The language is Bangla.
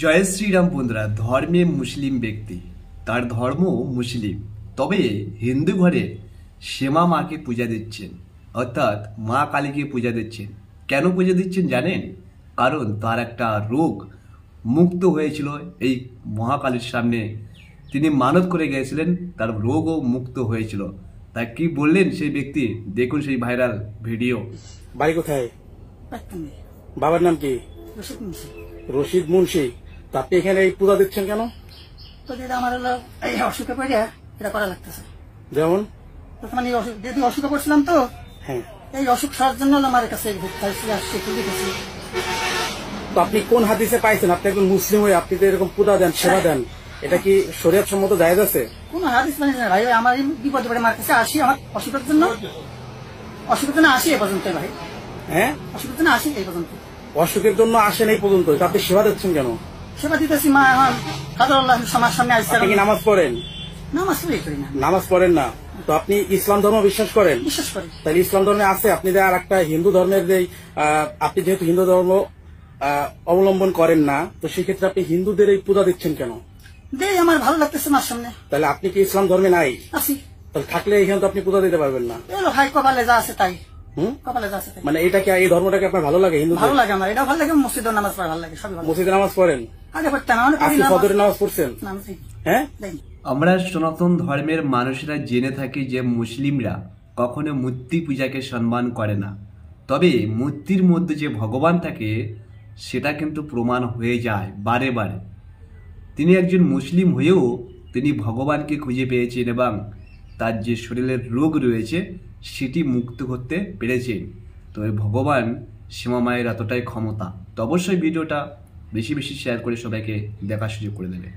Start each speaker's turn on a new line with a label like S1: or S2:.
S1: জয় শ্রীরাম বন্ধুরা। ধর্মে মুসলিম ব্যক্তি, তার ধর্ম মুসলিম, তবে হিন্দু ঘরে শ্যামা মাকে পূজা দিচ্ছেন, অর্থাৎ মা কালীকে পূজা দিচ্ছেন। কেন পূজা দিচ্ছেন জানেন? কারণ তার একটা রোগ মুক্ত হয়েছিল এই মহাকালীর সামনে। তিনি মানত করে গিয়েছিলেন, তার রোগও মুক্ত হয়েছিল। তাই কি বললেন সেই ব্যক্তি, দেখুন সেই ভাইরাল ভিডিও।
S2: বাড়ি কোথায়? বাবার নাম কি? রশিদ মুন্সি। তা আপনি এখানে এই পূজা দিচ্ছেন কেন?
S3: আমার হলো এই অসুখে পড়ে এটা করা লাগতেছে।
S2: যেমন
S3: মানে অসুখে পড়ছিলাম তো,
S2: হ্যাঁ,
S3: এই অসুখ সারার জন্য আমার কাছে আসছি।
S2: তো আপনি কোন হাদিসে পাইছেন? আপনি একজন মুসলিম হয়ে আপনি তো এরকম পূজা দেন, সেবা দেন, এটা কি শরীয়ত সম্মত জায়েজ আছে?
S3: কোন হাদিস মানে ভাই, আমার বিপদে পড়ে আমার কাছে আসি, আমার অসুখের জন্য আসি এ পর্যন্ত ভাই।
S2: হ্যাঁ,
S3: অসুখের জন্য আসি এই পর্যন্ত।
S2: অসুখের জন্য আসেন এই পর্যন্ত, তা আপনি সেবা দিচ্ছেন কেন?
S3: সেবা দিতেছি মা, আমার হাজারুল্লাহ সমাজ সামনে আসছে।
S2: আপনি কি নামাজ পড়েন?
S3: নামাজ পড়ি করি না।
S2: নামাজ পড়েন না? তো আপনি ইসলাম ধর্ম বিশ্বাস করেন?
S3: বিশ্বাস করি।
S2: তাহলে ইসলাম ধর্মে আছে, আপনি যে আর একটা হিন্দু ধর্মের যে আপনি যেহেতু হিন্দু ধর্ম অবলম্বন করেন না, তো সেক্ষেত্রে আপনি হিন্দুদের এই পূজা দিচ্ছেন কেন?
S3: দেই, আমার ভালো লাগতেছে মার সামনে।
S2: তাহলে আপনি কি ইসলাম ধর্মে নাই?
S3: আসি।
S2: তাহলে থাকলে এখানে তো আপনি পূজা দিতে পারবেন না।
S3: ভাই কপালে যা আছে তাই। কপালে যা আছে তাই।
S2: মানে এটা কি, এই ধর্মটাকে আপনার ভালো লাগে? হিন্দু
S3: ভালো লাগে আমার, এটা ভালো লাগে। মসজিদে নামাজ পড়া ভালো লাগে, সবই ভালো।
S2: মসজিদে নামাজ পড়েন?
S3: আগে পড়তাম,
S2: আপনি ফজরের নামাজ পড়ছেন? হ্যাঁ।
S1: আমরা সনাতন ধর্মের মানুষেরা জেনে থাকি যে মুসলিমরা কখনো মূর্তি পূজাকে সম্মান করে না, তবে মূর্তির মধ্যে যে ভগবান থাকে সেটা কিন্তু প্রমাণ হয়ে যায় বারে বারে। তিনি একজন মুসলিম হয়েও তিনি ভগবানকে খুঁজে পেয়েছেন এবং তার যে শরীরের রোগ রয়েছে সেটি মুক্ত করতে পেরেছেন। তো এই ভগবান শ্যামা মায়ের এতটাই ক্ষমতা। তো অবশ্যই ভিডিওটা বেশি বেশি শেয়ার করে সবাইকে দেখার সুযোগ করে দেবে।